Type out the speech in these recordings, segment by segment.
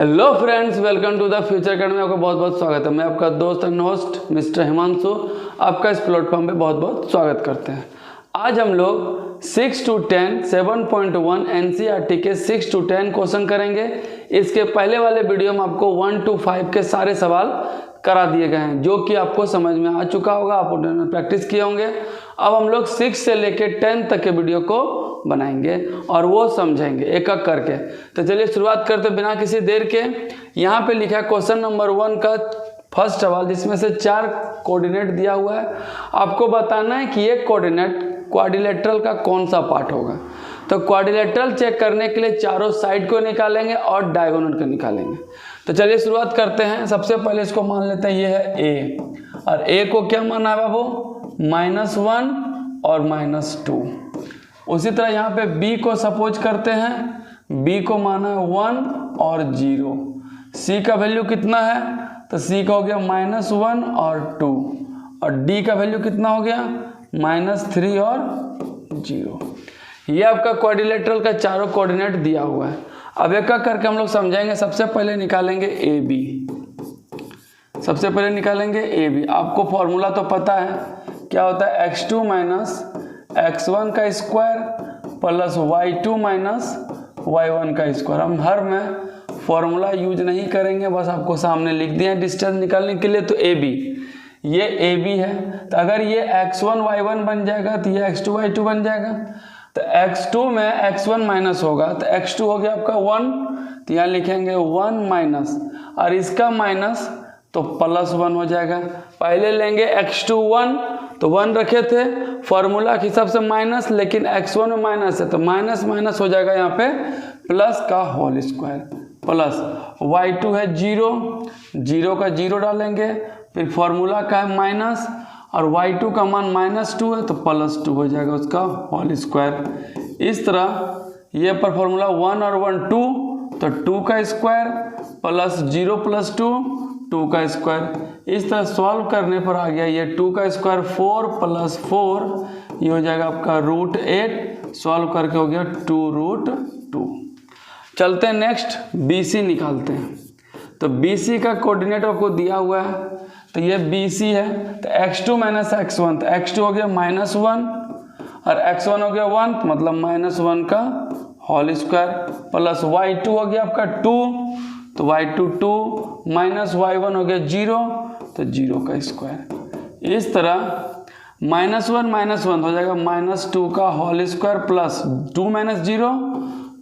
Hello friends, welcome to the future academy. आपका बहुत बहुत स्वागत है। मैं आपका दोस्त एंड होस्ट मिस्टर हिमांशु आपका इस प्लेटफॉर्म पे बहुत बहुत स्वागत करते हैं। आज हम लोग 6 to 10 7.1 एनसीईआरटी के 6 to 10 क्वेश्चन करेंगे। इसके पहले वाले वीडियो में आपको 1 to 5 के सारे सवाल करा दिए गए हैं, जो कि आपको समझ में आ चुका होगा, आप उन्होंने प्रैक्टिस किए होंगे। अब हम लोग 6 से लेके 10 तक के वीडियो को बनाएंगे और वो समझेंगे एक एक करके। तो चलिए शुरुआत करते बिना किसी देर के। यहाँ पे लिखा है क्वेश्चन नंबर 1 का फर्स्ट सवाल, जिसमें से 4 कोऑर्डिनेट दिया हुआ है। आपको बताना है कि ये कोऑर्डिनेट क्वाड्रिलेटरल का कौन सा पार्ट होगा। तो क्वाड्रिलेटरल चेक करने के लिए चारों साइड को निकालेंगे और डायगोनल को निकालेंगे। तो चलिए शुरुआत करते हैं। सबसे पहले इसको मान लेते हैं, ये है ए, और ए को क्या माना है बाबू, -1 और -2। उसी तरह यहाँ पे बी को सपोज करते हैं, बी को माना है 1 और 0। सी का वैल्यू कितना है, तो सी का हो गया -1 और 2, और डी का वैल्यू कितना हो गया -3 और 0। ये आपका क्वाड्रिलेटरल का चारों कोऑर्डिनेट दिया हुआ है। अब एक एक करके हम लोग समझाएंगे। सबसे पहले निकालेंगे ए बी। सबसे पहले निकालेंगे ए बी। आपको फॉर्मूला तो पता है, क्या होता है, x2 - x1 का स्क्वायर प्लस y2 - y1 का स्क्वायर। हम हर में फॉर्मूला यूज नहीं करेंगे, बस आपको सामने लिख दिया डिस्टेंस निकालने के लिए। तो ए बी, ये ए बी है। तो अगर ये x1 y1 बन जाएगा तो ये x2 y2 बन जाएगा। तो x2 में x1 माइनस होगा तो x2 हो गया आपका 1, तो यहाँ लिखेंगे 1 माइनस, और इसका माइनस तो +1 हो जाएगा। पहले लेंगे x2 1, तो 1 रखे थे फॉर्मूला के हिसाब से माइनस, लेकिन x1 में माइनस है तो माइनस माइनस हो जाएगा यहाँ पे प्लस का होल स्क्वायर, प्लस y2 है 0, 0 का 0 डालेंगे, फिर फॉर्मूला का है माइनस, और y2 का मान -2 है तो +2 हो जाएगा उसका होल स्क्वायर। इस तरह ये पर फॉर्मूला 1 और 1 2, तो 2 का स्क्वायर प्लस 0 + 2 2 का स्क्वायर। इस तरह सॉल्व करने पर आ गया ये 2 का स्क्वायर 4 + 4, ये हो जाएगा आपका √8। सॉल्व करके हो गया 2√2। चलते हैं नेक्स्ट, BC निकालते हैं। तो BC का कोऑर्डिनेट आपको दिया हुआ है, तो ये BC है। तो x2 - x1, तो x2 हो गया -1 और x1 हो गया 1, तो मतलब -1 का होल स्क्वायर, प्लस y2 हो गया आपका 2, तो y2 2 माइनस y1 हो गया 0, तो 0 का स्क्वायर। इस तरह -1 हो जाएगा -2 का होल स्क्वायर प्लस 2 - 0,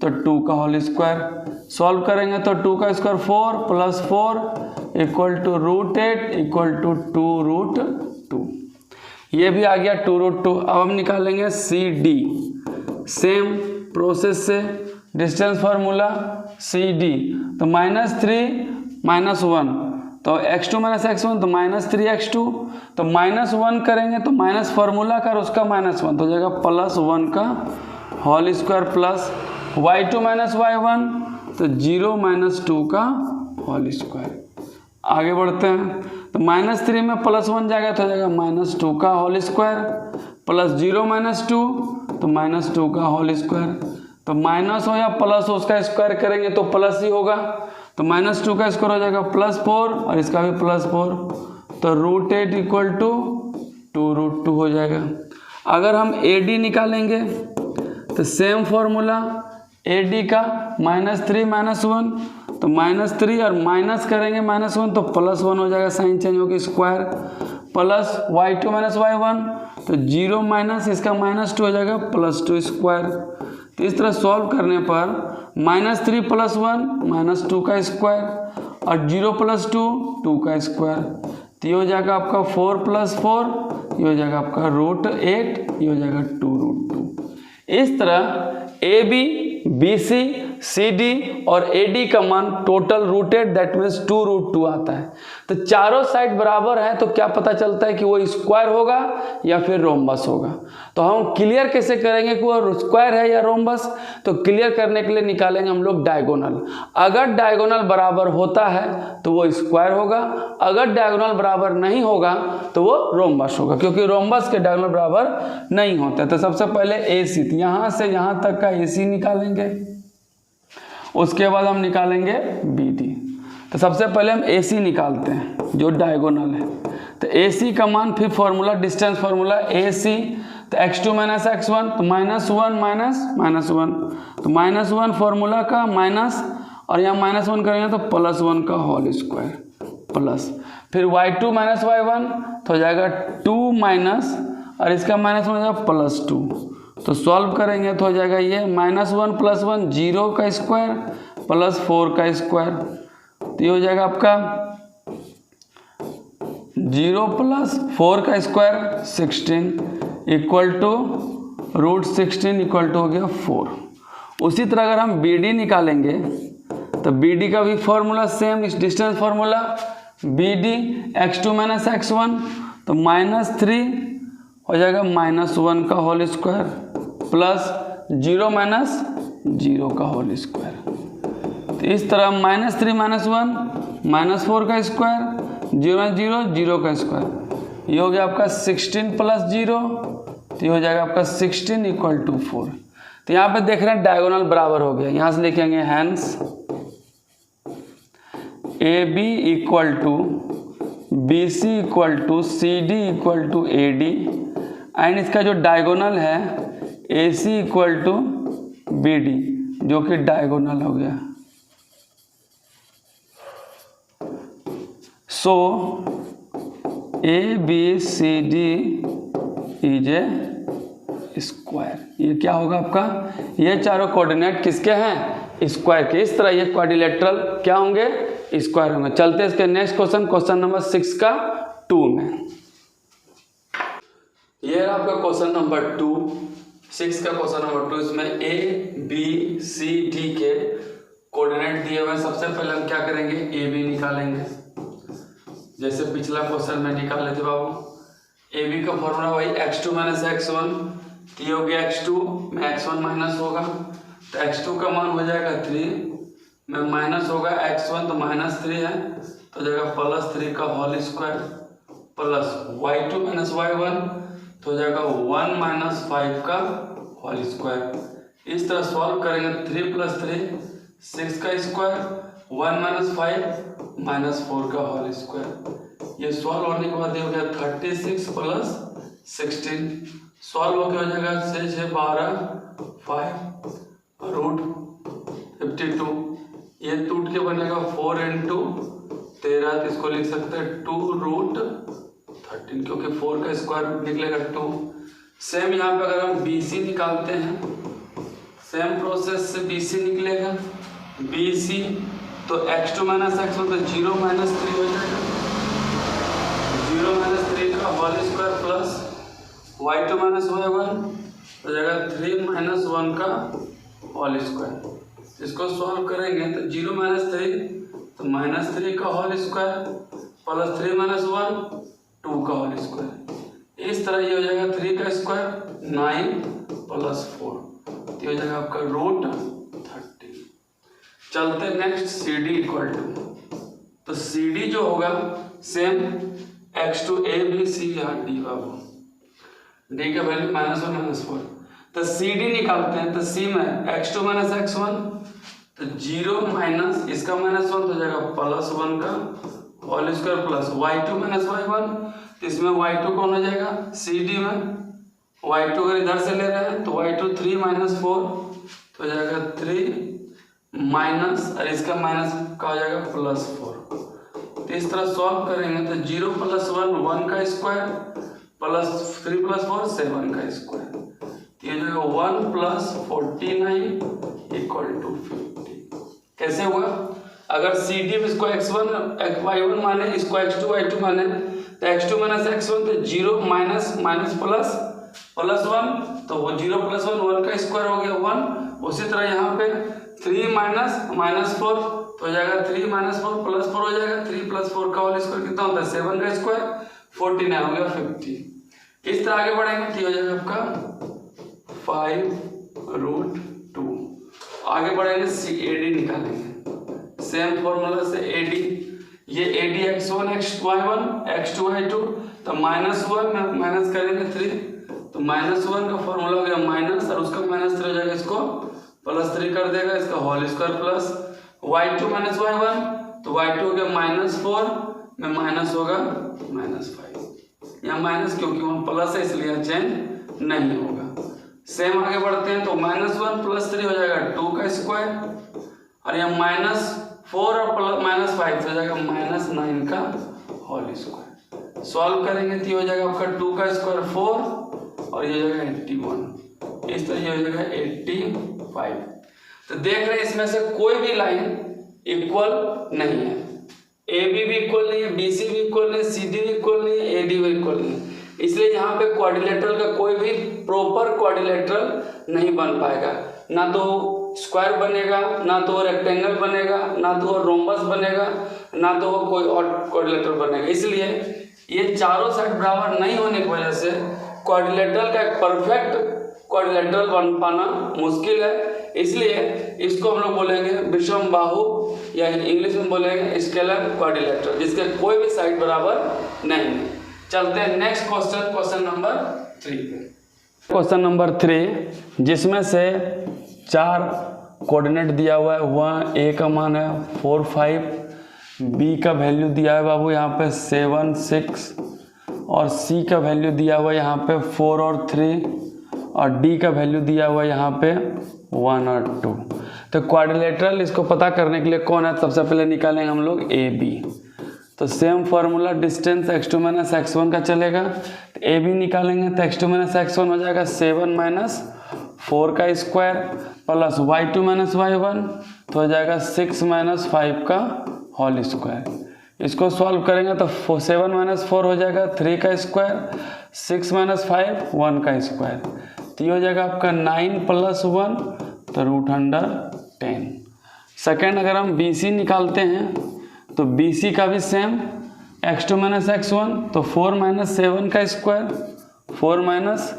तो 2 का होल स्क्वायर। सॉल्व करेंगे तो 2 का स्क्वायर 4 + 4 = √8 = 2√2। ये भी आ गया 2√2। अब हम निकालेंगे CD। सेम प्रोसेस से डिस्टेंस फार्मूला CD, तो -3 - 1, तो x2 - x1 तो -3x2, तो -1 करेंगे तो माइनस फार्मूला का और उसका -1 तो हो जाएगा +1 का whole square, plus y2 - y1 तो 0 - 2 का होल स्क्वायर। आगे बढ़ते हैं, तो -3 में +1 जाएगा तो हो जाएगा -2 का होल स्क्वायर, प्लस 0 - 2 तो -2 का होल स्क्वायर। तो माइनस हो या प्लस हो, उसका स्क्वायर करेंगे तो प्लस ही होगा, तो -2 का स्क्वायर हो जाएगा +4 और इसका भी +4, तो √8 = 2√2 हो जाएगा। अगर हम AD निकालेंगे तो सेम फॉर्मूला AD का -3 - 1, तो -3 और माइनस करेंगे -1 तो +1 हो जाएगा, साइन चेंज होगी स्क्वायर, प्लस y2 - y1 तो 0 माइनस इसका -2 हो जाएगा +2 स्क्वायर। तो इस तरह सॉल्व करने पर -3 + 1 -2 का स्क्वायर और 0 + 2 2 का स्क्वायर, तो ये हो जाएगा आपका 4 + 4, ये हो जाएगा आपका √8, ये हो जाएगा 2√2। इस तरह AB, BC, CD और AD का मान टोटल √8 दैट मीन्स 2√2 आता है। तो चारों साइड बराबर है तो क्या पता चलता है कि वो स्क्वायर होगा या फिर रोम्बस होगा। तो हम क्लियर कैसे करेंगे कि वो स्क्वायर है या रोम्बस, तो क्लियर करने के लिए निकालेंगे हम लोग डायगोनल। अगर डायगोनल बराबर होता है तो वो स्क्वायर होगा, अगर डायगोनल बराबर नहीं होगा तो वो रोम्बस होगा, क्योंकि रोम्बस के डायगोनल बराबर नहीं होते। तो सबसे पहले AC, यहाँ से यहाँ तक का AC निकालेंगे। उसके बाद हम निकालेंगे बी डी। तो सबसे पहले हम ए सी निकालते हैं जो डायगोनल है। तो ए सी का मान फिर फॉर्मूला डिस्टेंस फॉर्मूला ए सी, तो x2 माइनस x1 तो -1 माइनस -1, तो -1 फॉर्मूला का माइनस, और यहाँ -1 करेंगे तो +1 का होल स्क्वायर प्लस, फिर y2 माइनस y1 तो हो जाएगा 2 माइनस, और इसका माइनस हो जाएगा +2। तो सॉल्व करेंगे तो हो जाएगा ये -1 + 1 0 का स्क्वायर प्लस 4 का स्क्वायर, तो ये हो जाएगा आपका 0 + 4 का square 16 equal to √16 equal to हो गया 4। उसी तरह अगर हम बी डी निकालेंगे तो बी डी का भी फॉर्मूला सेम, इस distance formula B D x2 minus x1 तो -3 हो जाएगा -1 का होल स्क्वायर प्लस 0 माइनस 0 का होल स्क्वायर। तो इस तरह -3 -1 -4 का स्क्वायर 0 0 0 का स्क्वायर, ये हो गया आपका 16 + 0, तो ये हो जाएगा आपका 16 इक्वल टू 4। तो यहाँ पे देख रहे हैं डायगोनल बराबर हो गया, यहाँ से लिखेंगे hence A B equal to B C equal to C D equal to A D, and इसका जो डायगोनल है A C equal to B D जो कि डायगोनल हो गया। So A B C D is a square, ये क्या होगा आपका, ये चारों कोऑर्डिनेट किसके हैं, स्क्वायर के। इस तरह ये क्वाड्रिलेटरल क्या होंगे, स्क्वायर होंगे। चलते हैं इसके नेक्स्ट क्वेश्चन नंबर 6 का 2 में। ये आपका क्वेश्चन नंबर 2, 6 का क्वेश्चन नंबर 2। इसमें ए बी सी डी के कोऑर्डिनेट दिए हुए हैं। सबसे पहले हम क्या करेंगे, ए बी निकालेंगे, जैसे पिछला क्वेश्चन में निकाले थे बाबू। ए बी का फॉर्मूला वही x2 माइनस x1, तो ये हो गया x2 में x1 माइनस होगा तो x2 का मान हो जाएगा 3 में माइनस होगा x1 तो -3 है तो जाएगा +3 का whole square plus y2 minus y1 तो हो जाएगा 1 माइनस 5 का होल स्क्वायर। इस तरह सॉल्व करेंगे 3 + 3 6 का स्क्वायर 1 माइनस 5 -4 का होल स्क्वायर। ये सॉल्व होने के बाद ये हो गया 36 + 16, सॉल्व होकर हो जाएगा 6 6 12 5 √52। ये टूट के बनेगा 4 × 13, तो इसको लिख सकते हैं 2√13 क्योंकि 4 का स्क्वायर निकलेगा 2। सेम यहाँ पे अगर हम BC निकालते हैं, सेम प्रोसेस से BC निकलेगा। BC तो x2 माइनस x1 तो 0 - 3 हो जाएगा, 0 - 3 का whole square plus y2 minus y1 तो जाएगा 3 - 1 का होल स्क्वायर। इसको सॉल्व करेंगे तो 0 - 3 तो -3 का होल स्क्वायर प्लस 3 - 1 2 का होल स्क्वायर। इस तरह ये हो जाएगा 3 का स्क्वायर 9 + 4 तो ये हो जाएगा आपका √13। चलते नेक्स्ट CD इक्वल टू, तो CD जो होगा same x2 A B C यहाँ D बाबू, D का वैल्यू -1 -4 तो CD निकालते हैं। तो C में x2 माइनस x1 तो 0 माइनस इसका -1 तो हो जाएगा +1 का whole square plus y2 minus y1 तो इसमें y2 कौन हो जाएगा, CD में y2 अगर इधर से ले रहे हैं तो y2 3 - 4 तो हो जाएगा 3 माइनस और इसका माइनस का हो जाएगा +4। तो इस तरह सॉल्व करेंगे तो 0 + 1 1 का स्क्वायर प्लस 3 + 4 7 का स्क्वायर, तो ये जो 1 + 49 = 50। कैसे हुआ, अगर CD में इसको x1 y1 माने, इसको x2 y2 माने तो x2 माइनस x1 तो 0 माइनस प्लस +1 तो वो 0 + 1 1 का स्क्वायर हो गया 1। उसी तरह यहाँ पे 3 - 4 तो हो जाएगा 3 - 4 +4 हो जाएगा 3 + 4 का होल स्क्वायर कितना होता है 7 का स्क्वायर 49 हो गया 50। इस तरह आगे बढ़ेंगे तो हो जाएगा आपका 5√2। आगे बढ़ेंगे AD निकालेंगे, सेम फॉर्मूला से AD, ये AD x1 y1 x2 y2 तो -1 में माइनस करेंगे 3 तो -1 का फॉर्मूला हो गया माइनस और उसका -3 हो जाएगा इसको +3 कर देगा, इसका whole square plus y2 minus y1, तो y2 हो गया -4 में माइनस होगा -5। यहाँ माइनस क्योंकि वहाँ प्लस है इसलिए चेंज नहीं होगा। सेम आगे बढ़ते हैं तो -1 + 3 हो जाएगा 2 का स्क्वायर, और यहाँ -4 और -5 हो जाएगा -9 का होल स्क्वायर। सॉल्व करेंगे तो ये हो जाएगा आपका 2 का स्क्वायर 4 और ये हो जाएगा 81, इस तरह ये हो जाएगा 85। तो देख रहे हैं इसमें से कोई भी लाइन इक्वल नहीं है, ए बी भी इक्वल नहीं है, बी सी भी इक्वल नहीं है, सी डी भी इक्वल नहीं है, ए डी भी इक्वल नहीं है। इसलिए यहाँ पे क्वाड्रिलेटरल का कोई भी प्रॉपर क्वाड्रिलेटरल नहीं बन पाएगा, ना तो स्क्वायर बनेगा, ना तो रेक्टेंगल बनेगा, ना तो रोम्बस बनेगा, ना तो कोई और क्वाड्रिलेटरल बनेगा। इसलिए ये चारों साइड बराबर नहीं होने की वजह से क्वाड्रिलेटरल का एक परफेक्ट क्वाड्रिलेटरल बन पाना मुश्किल है। इसलिए इसको हम लोग बोलेंगे विषम बाहु या इंग्लिश में बोलेंगे स्केलर क्वाड्रिलेटरल, जिसके कोई भी साइड बराबर नहीं है। चलते हैं नेक्स्ट क्वेश्चन, क्वेश्चन नंबर 3 पे। क्वेश्चन नंबर 3 जिसमें से 4 कोऑर्डिनेट दिया हुआ है, वह ए का मान है 4 5, बी का वैल्यू दिया है बाबू यहाँ पे 7 6, और सी का वैल्यू दिया हुआ है यहाँ पे 4 और 3, और डी का वैल्यू दिया हुआ है यहाँ पे 1 और 2। तो क्वाड्रिलेटरल इसको पता करने के लिए कौन है, सबसे पहले निकालेंगे हम लोग ए बी। तो same formula distance x2 minus x1 का चलेगा, तो ए बी निकालेंगे तो x2 माइनस x1 हो जाएगा 7 माइनस 4 का square plus y2 minus y1 तो हो जाएगा 6 माइनस 5 का होल स्क्वायर। इसको सॉल्व करेंगे तो 7 माइनस 4 हो जाएगा 3 का स्क्वायर, 6 माइनस 5 1 का स्क्वायर, तो ये हो जाएगा आपका 9 + 1 तो √10। सेकेंड अगर हम बी सी निकालते हैं तो बी सी का भी सेम x2 माइनस x1 तो 4 माइनस 7 का स्क्वायर, 4 माइनस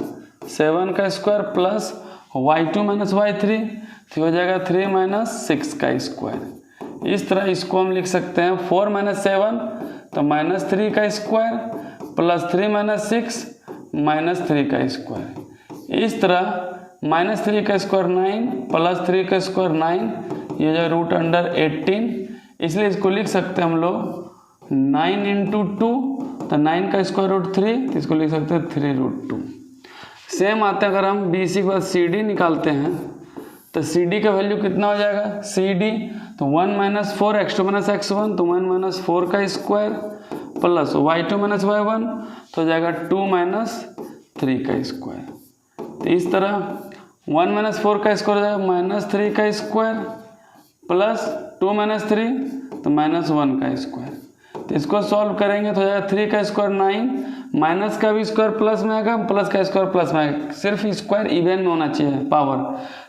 7 का square plus y2 minus y3 तो हो जाएगा 3 माइनस 6 का स्क्वायर। इस तरह इसको हम लिख सकते हैं 4 माइनस 7 तो -3 का स्क्वायर प्लस 3 माइनस 6 -3 का स्क्वायर। इस तरह -3 का स्क्वायर 9 प्लस 3 का स्क्वायर 9, ये जो √18, इसलिए इसको लिख सकते हैं हम लोग 9 × 2 तो 9 का स्क्वायर √3, इसको लिख सकते हैं 3√2। सेम आता है अगर हम बी सी के बाद सी डी निकालते हैं तो सी डी का वैल्यू कितना हो जाएगा, सी डी तो 1 माइनस 4 x2 माइनस x1 तो 1 माइनस 4 का square plus y2 minus y1 तो हो जाएगा 2 माइनस 3 का स्क्वायर। तो इस तरह 1 माइनस 4 का स्क्वायर हो जाएगा -3 का स्क्वायर प्लस 2 माइनस 3 तो -1 का स्क्वायर। तो इसको सॉल्व करेंगे तो हो जाएगा 3 का स्क्वायर 9, माइनस का भी स्क्वायर प्लस में आएगा, प्लस का स्क्वायर प्लस में आएगा, सिर्फ स्क्वायर इवन में होना चाहिए पावर।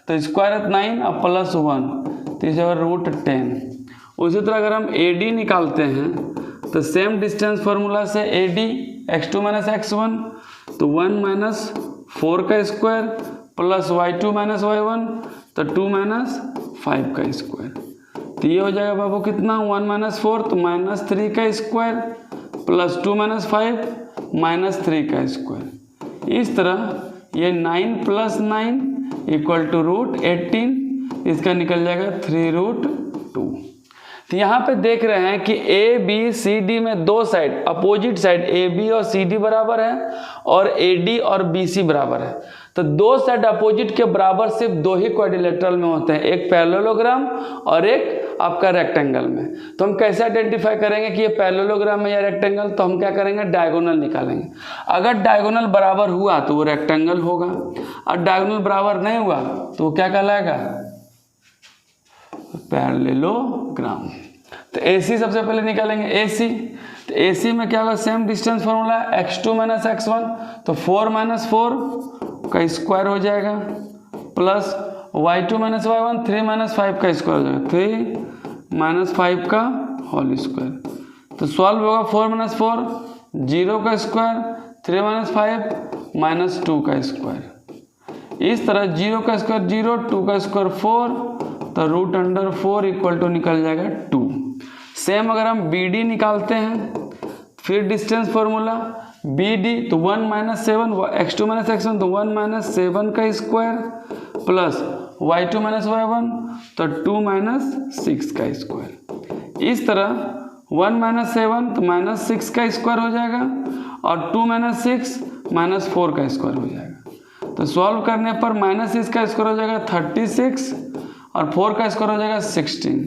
तो स्क्वायर है 9 और प्लस 1 तो इसे √10। उसी तरह अगर हम ए डी निकालते हैं तो सेम डिस्टेंस फार्मूला से A D x2 minus x1 तो 1 माइनस 4 का square plus y2 minus y1 तो 2 माइनस 5 का स्क्वायर। तो ये हो जाएगा बाबू कितना 1 माइनस 4 तो -3 का स्क्वायर प्लस 2 माइनस 5 -3 का स्क्वायर। इस तरह ये 9 + 9 = √18, इसका निकल जाएगा 3√2। तो यहाँ पे देख रहे हैं कि ए बी सी डी में दो side opposite side A B और सी डी बराबर है और ए डी और बी सी बराबर है। तो दो साइड अपोजिट के बराबर सिर्फ दो ही क्वाड्रिलेटरल में होते हैं, एक पैरेललोग्राम और एक आपका रेक्टेंगल में। तो हम कैसे आइडेंटिफाई करेंगे कि ये पैरेललोग्राम है या रेक्टेंगल, तो हम क्या करेंगे डायगोनल निकालेंगे। अगर डायगोनल बराबर हुआ तो वो रेक्टेंगल होगा और डायगोनल बराबर नहीं हुआ तो वो क्या कहलाएगा पैरेललोग्राम। तो AC सबसे पहले निकालेंगे AC। तो AC में क्या होगा same distance formula x2 minus x1 तो 4 माइनस 4 का स्क्वायर हो जाएगा plus y2 minus y1 3 minus 5 का स्क्वायर हो जाएगा 3 माइनस 5 का होल स्क्वायर। तो सॉल्व होगा 4 माइनस 4 0 का स्क्वायर 3 माइनस 5 माइनस 2 का स्क्वायर। इस तरह 0 का स्क्वायर 0 2 का स्क्वायर 4 तो √4 = निकल जाएगा 2। सेम अगर हम BD निकालते हैं फिर डिस्टेंस फॉर्मूला BD तो 1 माइनस 7 x2 माइनस x1 तो 1 माइनस 7 का square plus y2 minus y1, तो 2 माइनस 6 का स्क्वायर। इस तरह 1 माइनस 7 तो माइनस 6 का स्क्वायर हो जाएगा, और 2 माइनस 6 माइनस 4 का स्क्वायर हो जाएगा। तो सॉल्व करने पर माइनस 6 का स्क्वायर हो जाएगा 36, और 4 का स्क्वायर हो जाएगा 16।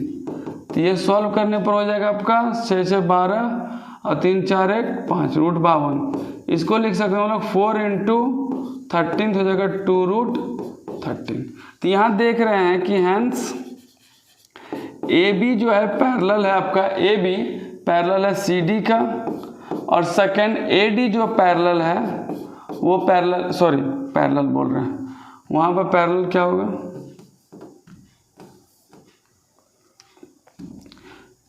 तो ये सॉल्व करने पर हो जाएगा आपका 6 से 12 और 3 4 1 5 रूट 52। इसको लिख सकते हैं हम लोग 4 इंटू 13 हो जाएगा 2 रूट 13। तो यहाँ देख रहे हैं कि हैंस ए बी जो है पैरेलल है, आपका ए बी पैरेलल है सी डी का, और सेकंड ए डी जो पैरेलल है वो पैरेलल बोल रहे हैं, वहाँ पर पैरेलल क्या होगा,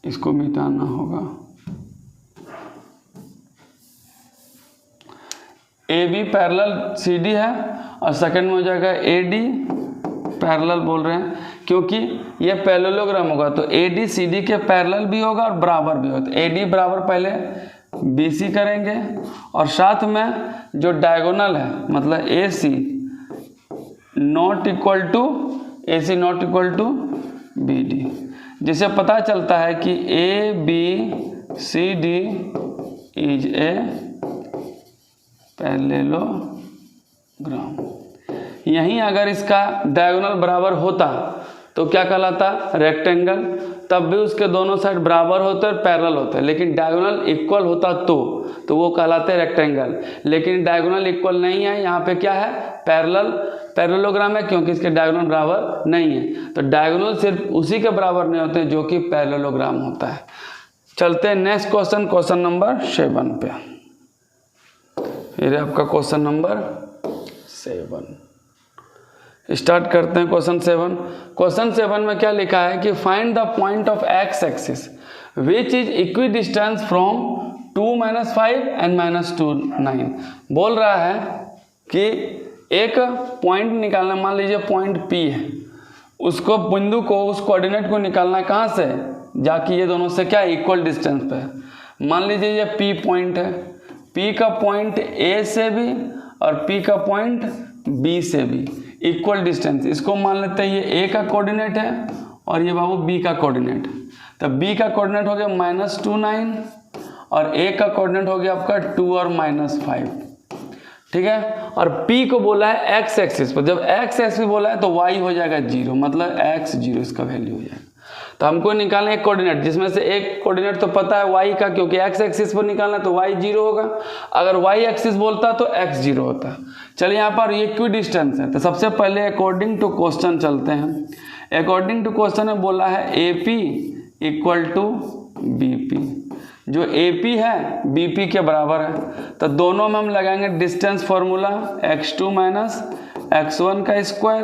इसको मिटाना होगा। A B parallel C D है, और सेकंड में हो जाएगा ए डी पैरेलल बोल रहे हैं, क्योंकि ये पैरेललोग्राम होगा तो ए डी सी डी के पैरेलल भी होगा और बराबर भी होगा। तो ए डी बराबर पहले बी सी करेंगे, और साथ में जो डायगोनल है मतलब A C not equal to B D, जिससे पता चलता है कि A B C D is a parallelogram. यहीं अगर इसका डायगोनल बराबर होता तो क्या कहलाता, रेक्टेंगल। तब भी उसके दोनों साइड बराबर होते और पैरेलल होते, लेकिन डायगोनल इक्वल होता तो वो कहलाते रेक्टेंगल। लेकिन डायगोनल इक्वल नहीं है, यहाँ पे क्या है, पैरेललोग्राम है, क्योंकि इसके डायगोनल बराबर नहीं है। तो डायगोनल सिर्फ उसी के बराबर नहीं होते जो कि पैरेललोग्राम होता है। चलते हैं नेक्स्ट क्वेश्चन नंबर 7 पे। ये आपका क्वेश्चन नंबर 7 स्टार्ट करते हैं। क्वेश्चन 7 में क्या लिखा है कि find the point of x axis which is equidistance from 2 minus 5 and minus 2 9। बोल रहा है कि एक पॉइंट निकालना, मान लीजिए पॉइंट P है, उसको बिंदु को उस कोऑर्डिनेट को निकालना है कहाँ से, जाकि ये दोनों से क्या इक्वल डिस्टेंस पे है। मान लीजिए ये P पॉइंट है, P का पॉइंट A से भी और P का पॉइंट B से भी इक्वल डिस्टेंस। इसको मान लेते हैं ये A का कोऑर्डिनेट है और ये बाबू B का कोऑर्डिनेट। तो B का कोऑर्डिनेट हो गया -2 9 और A का कोऑर्डिनेट हो गया आपका 2 और -5, ठीक है। और P को बोला है x एक्सिस पर, जब x एक्सिस बोला है तो y हो जाएगा 0, मतलब x 0 इसका वैल्यू हो जाएगा। तो हमको निकालना है एक कोऑर्डिनेट, जिसमें से एक कोऑर्डिनेट तो पता है y का, क्योंकि x एक्सिस पर निकालना है तो y 0 होगा। अगर y एक्सिस बोलता तो x 0 होता। चलिए यहाँ पर इक्विडिस्टेंस है, तो सबसे पहले अकॉर्डिंग टू क्वेश्चन चलते हैं। अकॉर्डिंग टू क्वेश्चन में बोला है AP इक्वल टू BP, जो AP है BP के बराबर है। तो दोनों में हम लगाएंगे distance formula, x2 minus x1 का square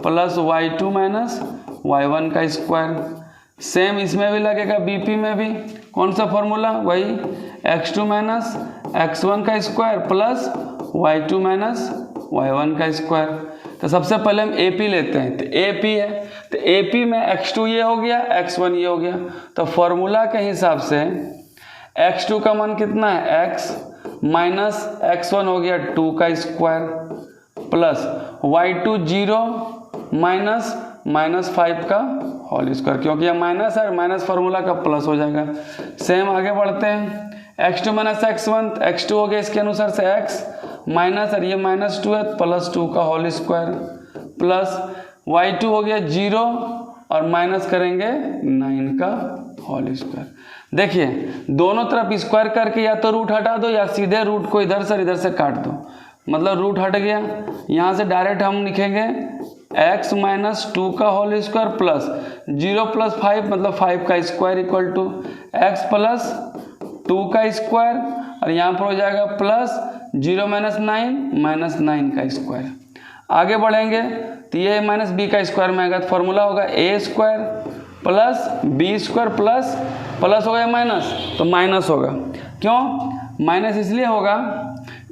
plus y2 minus y1 का स्क्वायर। सेम इसमें भी लगेगा BP में भी, कौन सा फार्मूला, वही x2 माइनस x1 का square plus y2 minus y1 का स्क्वायर। तो सबसे पहले हम AP लेते हैं, तो AP है, तो AP में x2 ये हो गया, x1 ये हो गया। तो फार्मूला के हिसाब से x2 का मान कितना है, x माइनस x1 हो गया 2 का स्क्वायर प्लस y2 0 माइनस 5 का होल स्क्वायर, क्योंकि यह माइनस है, माइनस फार्मूला का प्लस हो जाएगा। सेम आगे बढ़ते हैं, x2 माइनस x1, x2 हो गया इसके अनुसार से x माइनस, और ये -2 है प्लस 2 का होल स्क्वायर प्लस y2 हो गया 0 और माइनस करेंगे 9 का होल स्क्वायर। देखिए दोनों तरफ स्क्वायर करके या तो रूट हटा दो या सीधे रूट को इधर से काट दो, मतलब रूट हट गया। यहाँ से डायरेक्ट हम लिखेंगे x माइनस 2 का होल स्क्वायर प्लस 0 प्लस 5 मतलब 5 का square equal to x plus 2 का स्क्वायर, और यहाँ पर हो जाएगा प्लस 0 माइनस 9 का स्क्वायर। आगे बढ़ेंगे तो ये माइनस b का स्क्वायर में आएगा, तो फॉर्मूला होगा a square plus b square plus हो गया माइनस, तो माइनस होगा। क्यों माइनस इसलिए होगा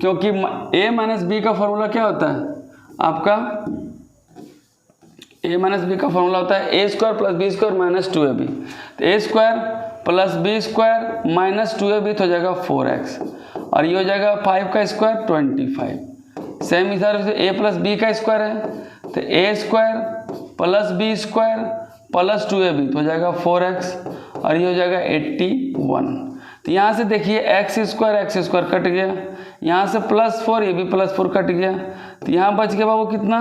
क्योंकि a माइनस b का फॉर्मूला क्या होता है आपका, a माइनस बी का फॉर्मूला होता है a square plus b square minus 2ab। तो a square plus b square minus 2ab तो हो जाएगा 4x, और ये हो जाएगा 5 का स्क्वायर 25। सेम इधर से a प्लस b का स्क्वायर है, तो a square plus B square plus 2ab तो हो जाएगा 4x और ये हो जाएगा 81। तो यहाँ से देखिए एक्स स्क्वायर कट गया, यहाँ से +4 ये भी +4 कट गया, तो यहाँ बच गया बाबू कितना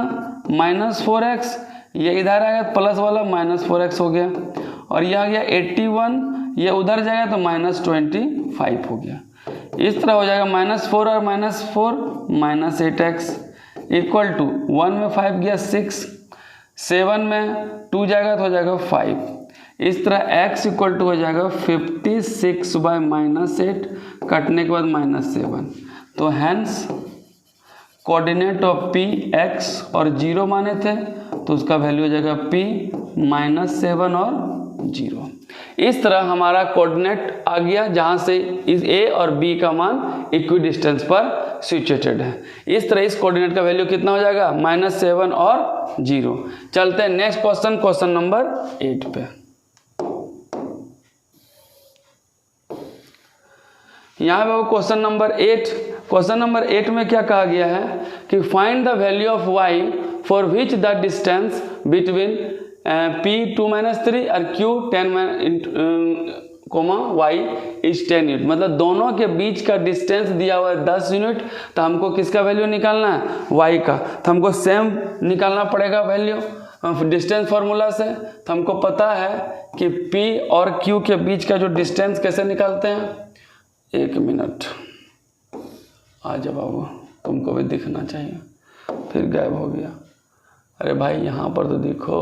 -4x, ये इधर आएगा प्लस वाला -4x हो गया, और यह आ गया 81, ये उधर जाएगा तो -25 हो गया। इस तरह हो जाएगा -4 और -4 -8x इक्वल टू 1 में 5 गया 6, 7 में 2 जाएगा तो हो जाएगा 5। इस तरह x इक्वल टू हो जाएगा 56 बाय -8 कटने के बाद -7। तो hence coordinate of p x और 0 माने थे तो उसका वैल्यू हो जाएगा p -7 और 0। इस तरह हमारा कोऑर्डिनेट आ गया जहाँ से इस a और b का मान इक्वी डिस्टेंस पर सिचुएटेड है। इस तरह इस कोऑर्डिनेट का वैल्यू कितना हो जाएगा -7 और 0। चलते हैं नेक्स्ट क्वेश्चन, क्वेश्चन नंबर 8 पे। यहाँ पे क्वेश्चन नंबर 8 में क्या कहा गया है कि find the value of y for which the distance between p 2-3 और q 10 y इज 10 यूनिट। मतलब दोनों के बीच का डिस्टेंस दिया हुआ है 10 यूनिट, तो हमको किसका वैल्यू निकालना है y का, तो हमको सेम निकालना पड़ेगा वैल्यू डिस्टेंस फार्मूला से। तो हमको पता है कि p और q के बीच का जो डिस्टेंस कैसे निकालते हैं। 1 मिनट आ जाओ बाबू, तुमको भी दिखना चाहिए, फिर गायब हो गया। अरे भाई यहाँ पर तो देखो,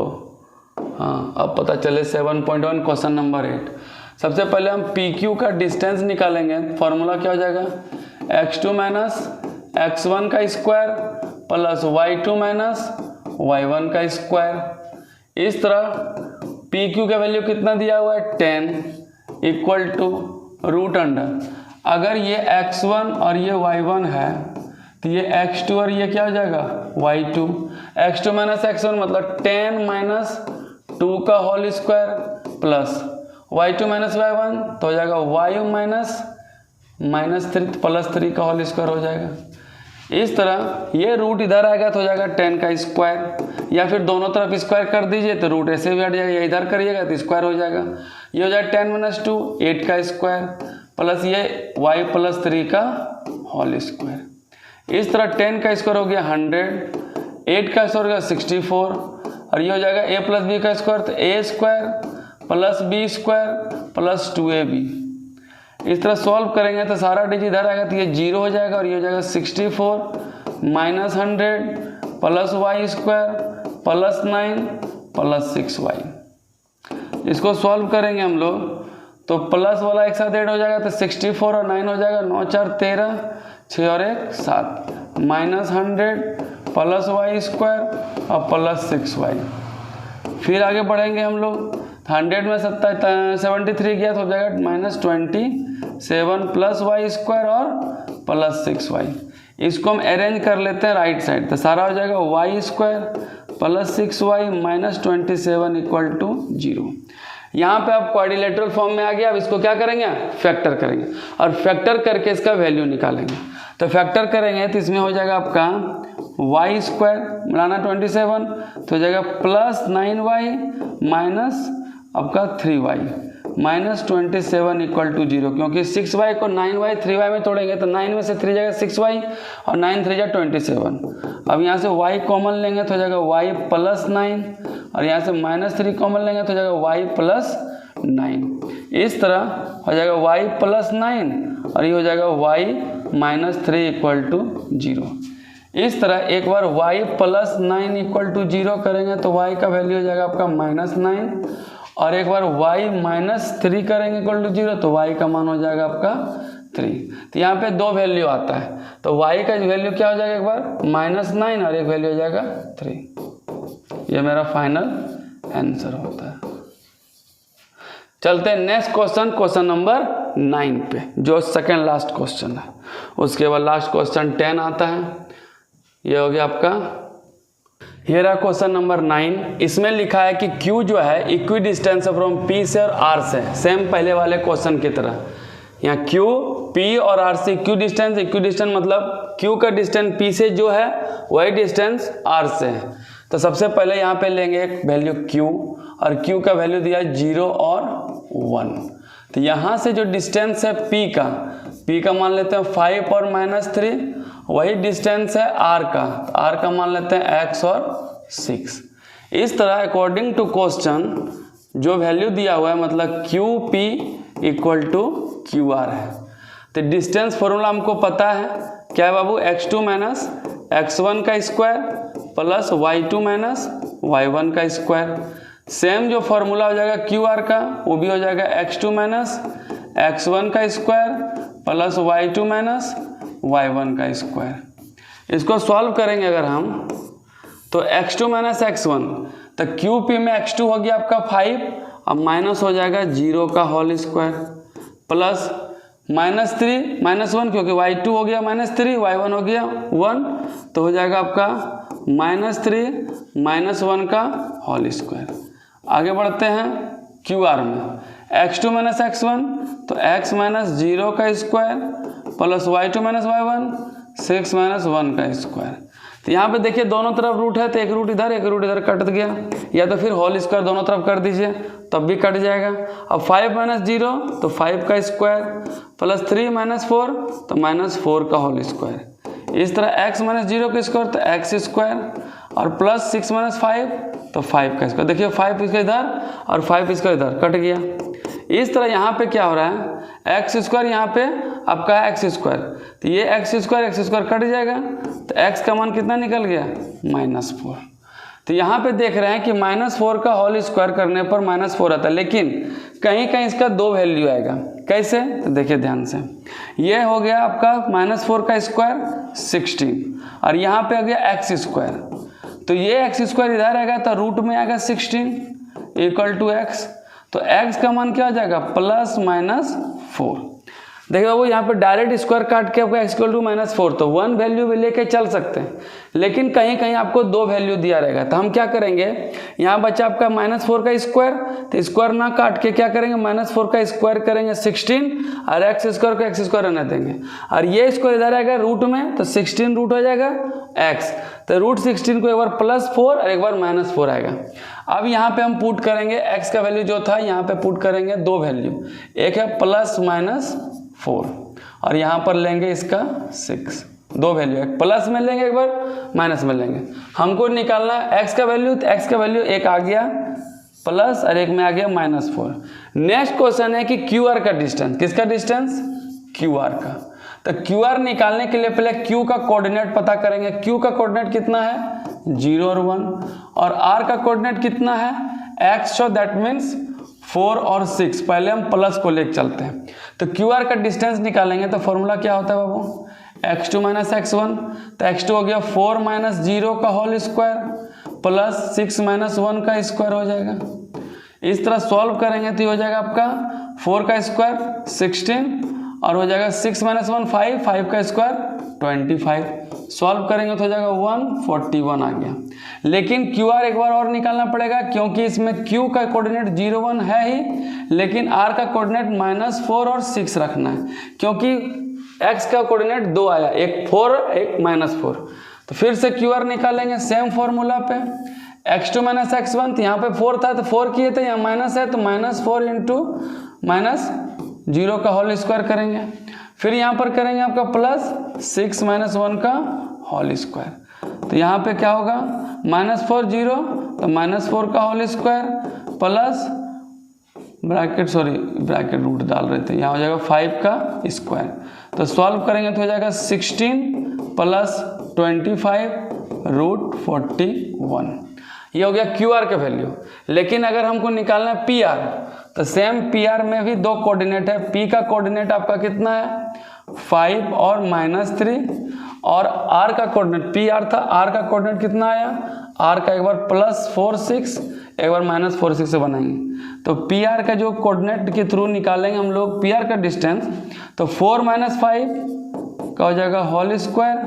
हाँ अब पता चले 7.1 क्वेश्चन नंबर 8। सबसे पहले हम PQ का डिस्टेंस निकालेंगे। फॉर्मूला क्या हो जाएगा x2 - x1 का स्क्वायर प्लस y2 - y1 का स्क्वायर। इस तरह PQ का वैल्यू कितना दिया हुआ है 10 इक्वल टू रूट अंडर, अगर ये x1 और ये y1 है तो ये x2 और ये क्या हो जाएगा y2। x2 - x1 मतलब 10 - 2 का whole square plus y2 - y1 तो हो जाएगा y -3 प्लस 3 का होल स्क्वायर हो जाएगा। इस तरह ये रूट इधर आएगा तो हो जाएगा 10 का स्क्वायर, या फिर दोनों तरफ स्क्वायर कर दीजिए तो रूट ऐसे भी हट जाएगा, या इधर करिएगा तो स्क्वायर हो जाएगा। ये हो जाएगा 10 - 2 8 का स्क्वायर प्लस ये y + 3 का होल स्क्वायर। इस तरह 10 का स्क्वायर हो गया 100, 8 का स्क्वायर हो गया 64, और ये हो जाएगा a + b का स्क्वायर तो a² + b² + 2ab। इस तरह सॉल्व करेंगे तो सारा डिजिट इधर आएगा तो ये 0 हो जाएगा, और ये हो जाएगा 64 - 100 plus y² plus 9 plus 6y। इसको सॉल्व करेंगे हम लोग तो प्लस वाला एक साथ ऐड हो जाएगा तो 64 और 9 हो जाएगा 9 4 13, 6 और 1 7, -100 प्लस y² और प्लस 6y। फिर आगे बढ़ेंगे हम लोग, 100 में 73 गया तो हो जाएगा -27 प्लस y² और प्लस 6y। इसको हम अरेंज कर लेते हैं राइट साइड, तो सारा हो जाएगा y² plus 6y -27 equal to 0। यहाँ पे आप क्वाड्रिलेटरल फॉर्म में आ गया। अब इसको क्या करेंगे फैक्टर करेंगे, और फैक्टर करके इसका वैल्यू निकालेंगे। तो फैक्टर करेंगे तो इसमें हो जाएगा आपका y² मिलाना 27 तो हो जाएगा प्लस 9y माइनस आपका 3y -27 इक्वल टू 0, क्योंकि 6y को 9y 3y में तोड़ेंगे तो 9 में से 3 जाएगा 6y और 9 3 जाएगा 27। अब यहाँ से y कॉमन लेंगे तो हो जाएगा y + 9, और यहाँ से -3 कॉमन लेंगे तो हो जाएगा y + 9। इस तरह हो जाएगा y + 9 और ये हो जाएगा y -3 इक्वल टू 0। इस तरह एक बार y + 9 इक्वल टू 0 करेंगे तो y का वैल्यू हो जाएगा आपका -9, और एक बार y -3 करेंगे इक्वल टू 0 तो y का मान हो जाएगा आपका 3। तो यहाँ पे दो वैल्यू आता है, तो y का वैल्यू क्या हो जाएगा एक बार -9 और एक वैल्यू हो जाएगा 3। ये मेरा फाइनल आंसर होता है। चलते हैं नेक्स्ट क्वेश्चन, क्वेश्चन नंबर 9 पे, जो सेकेंड लास्ट क्वेश्चन है। उसके बाद लास्ट क्वेश्चन 10 आता है। ये हो गया आपका, ये रहा क्वेश्चन नंबर 9। इसमें लिखा है कि Q जो है इक्वी डिस्टेंस है फ्रॉम P से और R से, सेम पहले वाले क्वेश्चन की तरह। यहाँ Q P और R से इक्वी डिस्टेंस मतलब Q का डिस्टेंस P से जो है वही डिस्टेंस R से है। तो सबसे पहले यहाँ पे लेंगे एक वैल्यू q, और q का वैल्यू दिया है 0 और 1। तो यहाँ से जो डिस्टेंस है p का मान लेते हैं 5 और -3, वही डिस्टेंस है r का मान लेते हैं x और 6। इस तरह अकॉर्डिंग टू क्वेश्चन जो वैल्यू दिया हुआ है मतलब QP इक्वल टू QR है। तो डिस्टेंस फॉर्मूला हमको पता है क्या है बाबू, x2 माइनस x1 का square plus y2 minus y1 का स्क्वायर। सेम जो फॉर्मूला हो जाएगा QR का वो भी हो जाएगा x2 माइनस x1 का square plus y2 minus y1 का स्क्वायर। इसको सॉल्व करेंगे अगर हम तो x2 माइनस x1, तो QP में x2 हो गया आपका 5, अब माइनस हो जाएगा 0 का होल स्क्वायर प्लस -3 -1 क्योंकि y2 हो गया -3, y1 हो गया 1, तो हो जाएगा आपका -3 -1 का होल स्क्वायर। आगे बढ़ते हैं QR में x2 माइनस x1, तो x माइनस 0 का square plus y2 minus y1 6 minus 1 का स्क्वायर। तो यहाँ पे देखिए दोनों तरफ रूट है, तो एक रूट इधर कट गया, या तो फिर होल स्क्वायर दोनों तरफ कर दीजिए तब भी कट जाएगा। अब 5 माइनस 0 तो 5 का स्क्वायर प्लस 3 माइनस 4 तो -4 का होल स्क्वायर। इस तरह x माइनस 0 का स्क्वायर तो x स्क्वायर और प्लस 6 माइनस 5 तो 5 का स्क्वायर। देखिए 5 इसका इधर और 5 इसका इधर कट गया। इस तरह यहाँ पे क्या हो रहा है, एक्स स्क्वायर यहाँ पे आपका है एक्स स्क्वायर, तो ये एक्स स्क्वायर कट जाएगा, तो एक्स का मान कितना निकल गया -4। तो यहाँ पे देख रहे हैं कि -4 का होल स्क्वायर करने पर -4 आता है, लेकिन कहीं कहीं इसका 2 वैल्यू आएगा। कैसे, तो देखिए ध्यान से, ये हो गया आपका -4 का स्क्वायर 16 और यहाँ पे आ गया एक्स स्क्वायर, तो ये एक्स स्क्वायर इधर आएगा तो रूट में आएगा 16 इक्वल टू एक्स, तो x का मान क्या हो जाएगा +-4। देखिए बाबू यहाँ पे डायरेक्ट स्क्वायर काट के आपको x इक्वल टू -4, तो 1 वैल्यू भी लेके चल सकते हैं, लेकिन कहीं कहीं आपको 2 वैल्यू दिया रहेगा। तो हम क्या करेंगे, यहाँ बचा आपका -4 का स्क्वायर, तो स्क्वायर ना काट के क्या करेंगे, -4 का स्क्वायर करेंगे 16 और x स्क्वायर को x स्क्वायर रहने देंगे, और ये स्क्वायर इधर आएगा रूट में, तो 16 रूट हो जाएगा x, तो रूट 16 को एक बार +4 और एक बार -4 आएगा। अब यहाँ पे हम पुट करेंगे x का वैल्यू जो था, यहाँ पे पुट करेंगे 2 वैल्यू, एक है +-4 और यहाँ पर लेंगे इसका 6, 2 वैल्यू, एक प्लस में लेंगे एक बार माइनस में लेंगे। हमको निकालना है x का वैल्यू, तो x का वैल्यू एक आ गया प्लस और एक में आ गया -4। नेक्स्ट क्वेश्चन है कि QR का डिस्टेंस, किसका डिस्टेंस, QR का। तो QR निकालने के लिए पहले Q का कोऑर्डिनेट पता करेंगे। Q का कोऑर्डिनेट कितना है 0 और 1, और R का कोऑर्डिनेट कितना है x, सो दैट मीन्स 4 और 6। पहले हम प्लस को लेकर चलते हैं, तो QR का डिस्टेंस निकालेंगे तो फॉर्मूला क्या होता है बाबू, x2 माइनस x1, तो x2 हो गया 4 माइनस 0 का होल स्क्वायर प्लस 6 माइनस 1 का स्क्वायर हो जाएगा। इस तरह सॉल्व करेंगे तो हो जाएगा आपका 4 का स्क्वायर 16 और हो जाएगा 6 माइनस 1 5, 5 का स्क्वायर 25। सॉल्व करेंगे तो हो जाएगा 141 आ गया। लेकिन QR एक बार और निकालना पड़ेगा, क्योंकि इसमें Q का कोऑर्डिनेट 0 1 है ही, लेकिन R का कोऑर्डिनेट -4 और 6 रखना है, क्योंकि X का कोऑर्डिनेट 2 आया, एक 4 एक -4। तो फिर से QR निकालेंगे सेम फॉर्मूला पे, x2 माइनस x1, तो यहाँ पे 4 था तो 4 किए थे, यहाँ माइनस है तो -4 इंटू -0 का होल स्क्वायर करेंगे, फिर यहाँ पर करेंगे आपका प्लस 6 माइनस 1 का होल स्क्वायर। तो यहाँ पे क्या होगा -4 0, तो -4 का whole square plus bracket root डाल रहे थे, यहाँ हो जाएगा 5 का स्क्वायर। तो सॉल्व करेंगे तो हो जाएगा 16 प्लस 25 रूट 41। ये हो गया QR का वैल्यू। लेकिन अगर हमको निकालना है PR, तो सेम PR में भी 2 कोऑर्डिनेट है। P का कोऑर्डिनेट आपका कितना है 5 और -3, और R का कोऑर्डिनेट PR था, R का कोऑर्डिनेट कितना आया, R का एक बार +4 6 एक बार -4 6 से बनाएंगे, तो PR का जो कोऑर्डिनेट के थ्रू निकालेंगे हम लोग PR का डिस्टेंस, तो 4 माइनस 5 का हो जाएगा whole square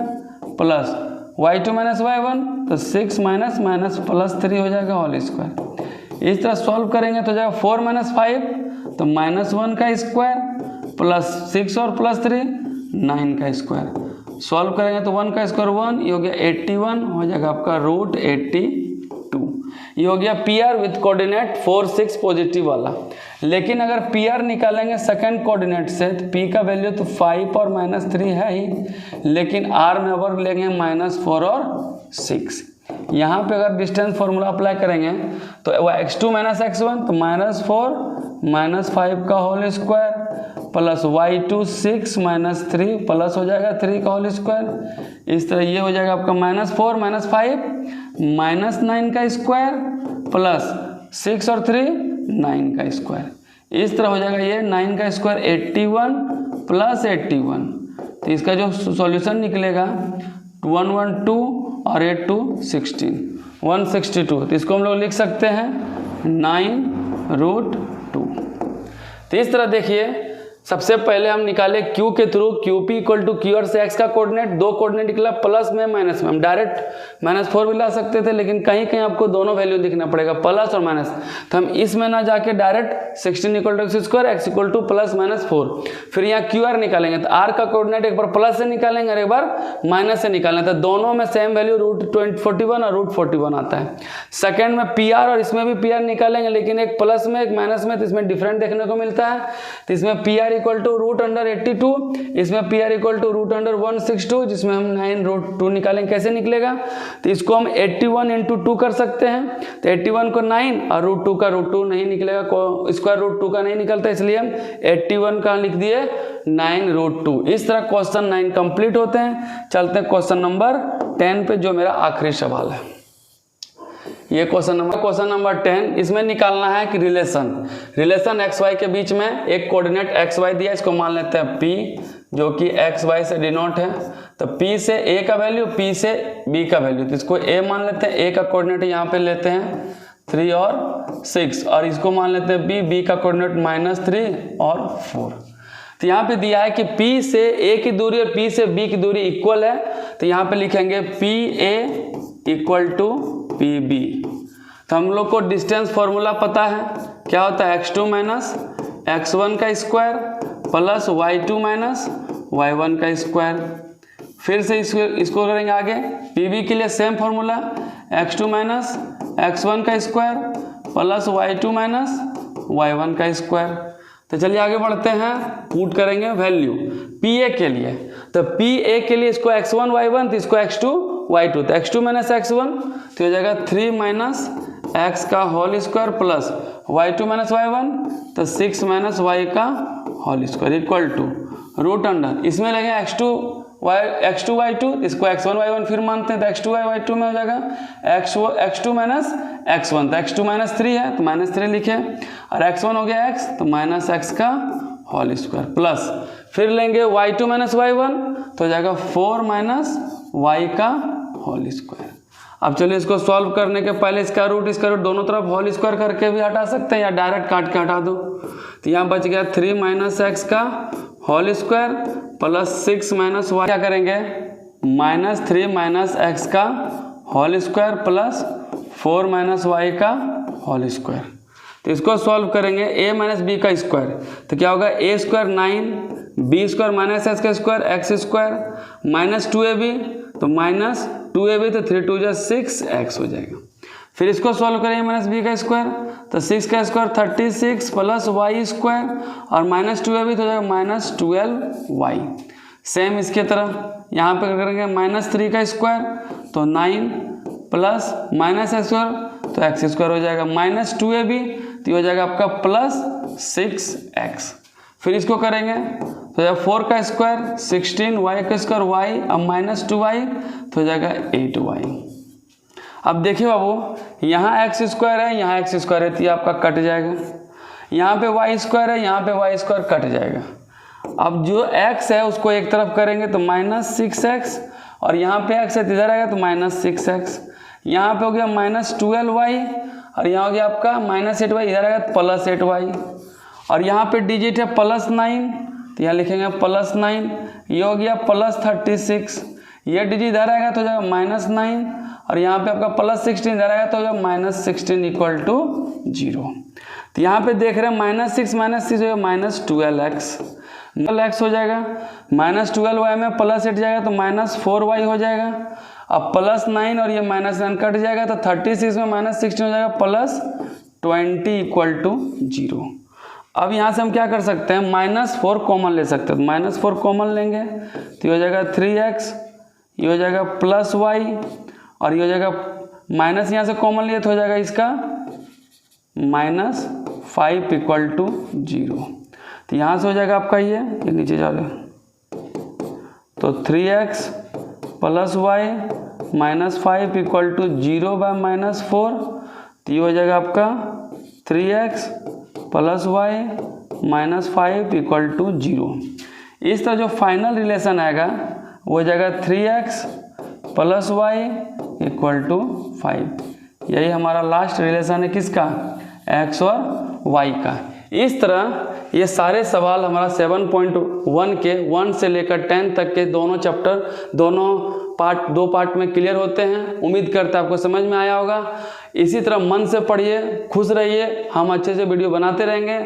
plus y2 minus y1, तो 6 माइनस +3 हो जाएगा होल स्क्वायर। इस तरह सॉल्व करेंगे तो जाएगा 4 माइनस 5, तो -1 का स्क्वायर प्लस 6 और +3 9 का स्क्वायर। सॉल्व करेंगे तो 1 का स्क्वायर 1, ये हो गया 81 हो जाएगा आपका रूट 85। ये हो गया P R with coordinate 4 6 positive वाला। लेकिन अगर पी आर निकालेंगे सेकंड कोऑर्डिनेट से तो पी का वैल्यू तो 5 और -3 है ही, लेकिन आर में अब लेंगे -4 और 6। यहाँ पे अगर डिस्टेंस फॉर्मूला अप्लाई करेंगे तो वो x2 - x1 तो -4 -5 का whole square plus y2 6 -3 plus हो जाएगा 3 का होल स्क्वायर। इस तरह ये हो जाएगा आपका -4 -5 -9 का स्क्वायर प्लस 6 और 3 9 का स्क्वायर। इस तरह हो जाएगा ये 9 का स्क्वायर 81 प्लस 81। तो इसका जो सॉल्यूशन निकलेगा 112 और 8 2 16 162। तो इसको हम लोग लिख सकते हैं 9√2। तो इस तरह देखिए सबसे पहले हम निकाले Q के थ्रू QP = Q से x का कोऑर्डिनेट, दो कोऑर्डिनेट निकला प्लस में माइनस में। हम डायरेक्ट -4 भी ला सकते थे, लेकिन कहीं कहीं आपको दोनों वैल्यू दिखना पड़ेगा प्लस और माइनस। तो हम इसमें ना जाके डायरेक्ट 16 = x², x = +-4। फिर यहाँ QR निकालेंगे तो R का कोऑर्डिनेट एक बार प्लस से निकालेंगे और एक बार माइनस से निकालेंगे, तो दोनों में सेम वैल्यू √41 और √41 आता है। सेकेंड में PR और इसमें भी PR निकालेंगे, लेकिन एक प्लस में एक माइनस में, तो इसमें डिफरेंट देखने को मिलता है। तो इसमें PR = √82, इसमें PR = √162, जिसमें हम 9√2 निकालेंगे। कैसे निकलेगा? तो इसको हम 81 × 2 कर सकते हैं। तो 81 को 9 और √2 का √2 नहीं निकलेगा, √2 का नहीं निकलता, इसलिए हम 81 का लिख दिए 9√2। इस तरह क्वेश्चन 9 कंप्लीट होते हैं। चलते हैं क्वेश्चन नंबर 10 पे, जो मेरा आखिरी सवाल है। ये क्वेश्चन नंबर 10, इसमें निकालना है कि रिलेशन एक्स वाई के बीच में एक कोऑर्डिनेट एक्स वाई दिया, इसको मान लेते हैं P, जो कि एक्स वाई से डिनोट है। तो P से A का वैल्यू, P से B का वैल्यू, तो इसको A मान लेते हैं। A का कोऑर्डिनेट यहाँ पे लेते हैं 3 और 6, और इसको मान लेते हैं B का कोऑर्डिनेट -3 और 4। तो यहाँ पे दिया है कि P से A की दूरी और P से B की दूरी इक्वल है, तो यहाँ पे लिखेंगे PA = PB। तो हम लोग को डिस्टेंस फॉर्मूला पता है, क्या होता है x2 - x1 का स्क्वायर प्लस y2 - y1 का स्क्वायर। फिर से इसको करेंगे आगे। PB के लिए सेम फॉर्मूला, x2 - x1 का स्क्वायर प्लस y2 - y1 का स्क्वायर। तो चलिए आगे बढ़ते हैं, पुट करेंगे वैल्यू PA के लिए। तो PA के लिए इसको x1 y1, तो इसको x2 y2, तो x2 - x1 तो हो जाएगा 3 - x का whole square plus y2 - y1 तो 6 - y का होल स्क्वायर इक्वल टू √, इसमें लेंगे x2 y2, इसको x1 y1 फिर मानते हैं, तो x2 y2 में हो जाएगा x2 - x1, तो x2 -3 है तो -3 लिखे, और x1 हो गया x, तो -x का होल स्क्वायर प्लस फिर लेंगे y2 - y1 तो हो जाएगा 4 - y का होल स्क्वायर। अब चलिए इसको सॉल्व करने के पहले इसका रूट दोनों तरफ होल स्क्वायर करके भी हटा सकते हैं, या डायरेक्ट काट के हटा दो। तो यहाँ बच गया 3 - x का होल स्क्वायर प्लस 6 - y, क्या करेंगे -3 - x का होल स्क्वायर प्लस 4 - y का होल स्क्वायर। तो इसको सॉल्व करेंगे a - b का स्क्वायर, तो क्या होगा a² 9, b² - s का स्क्वायर x² -2ab, तो -2ab, तो 3 2 6x हो जाएगा। फिर इसको सॉल्व करेंगे -b का स्क्वायर, तो 6 का स्क्वायर 36 प्लस y² और -2ab, तो हो जाएगा -12y। सेम इसके तरह यहाँ पे करेंगे -3 का स्क्वायर, तो 9 प्लस -x², तो x² हो जाएगा -2ab, तो हो जाएगा आपका +6x। फिर इसको करेंगे तो 4 का स्क्वायर 16, y का स्क्वायर y, अब -2y, तो हो जाएगा 8y। अब देखिए बाबू, यहाँ x² है, यहाँ x² है, तो ये आपका कट जाएगा। यहाँ पे y² है, यहाँ पे y² कट जाएगा। अब जो x है उसको एक तरफ करेंगे तो -6x, और यहाँ पे x है तो इधर आएगा तो -6x। यहाँ पे हो गया -12y, और यहाँ हो गया आपका -8y, इधर आएगा तो +8y। और यहाँ पे डिजिट है +9, तो यहाँ लिखेंगे +9, ये हो गया +36, ये डिजिट इधर आएगा तो हो जाएगा -9, और यहाँ पे आपका +16 इधर आएगा तो हो जाएगा -16 = 0। तो यहाँ पे देख रहे हैं -6 हो जाएगा -12x, x हो जाएगा, -12y में +8 जाएगा तो -4y हो जाएगा, अब +9 और ये -9 कट जाएगा तो 36 में -16 हो जाएगा +20 = 0। अब यहाँ से हम क्या कर सकते हैं, -4 कॉमन ले सकते हैं। तो -4 कॉमन लेंगे तो ये हो जाएगा 3x, ये हो जाएगा +y और ये हो जाएगा माइनस, यहाँ से कॉमन लिए तो हो जाएगा इसका -5 = 0। तो यहाँ से हो जाएगा आपका ये नीचे जा रहा है तो 3x + y -5 = 0/-4। तो ये हो जाएगा आपका 3x + y -5 = 0। इस तरह जो फाइनल रिलेशन आएगा वो हो जाएगा 3x + y = 5। यही हमारा लास्ट रिलेशन है किसका, x और y का। इस तरह ये सारे सवाल हमारा 7.1 के 1 से लेकर 10 तक के दोनों चैप्टर, दोनों पार्ट, 2 पार्ट में क्लियर होते हैं। उम्मीद करते हैं आपको समझ में आया होगा। इसी तरह मन से पढ़िए, खुश रहिए, हम अच्छे से वीडियो बनाते रहेंगे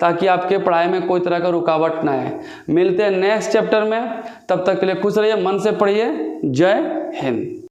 ताकि आपके पढ़ाई में कोई तरह का रुकावट ना आए। मिलते हैं नेक्स्ट चैप्टर में, तब तक के लिए खुश रहिए, मन से पढ़िए। जय हिंद।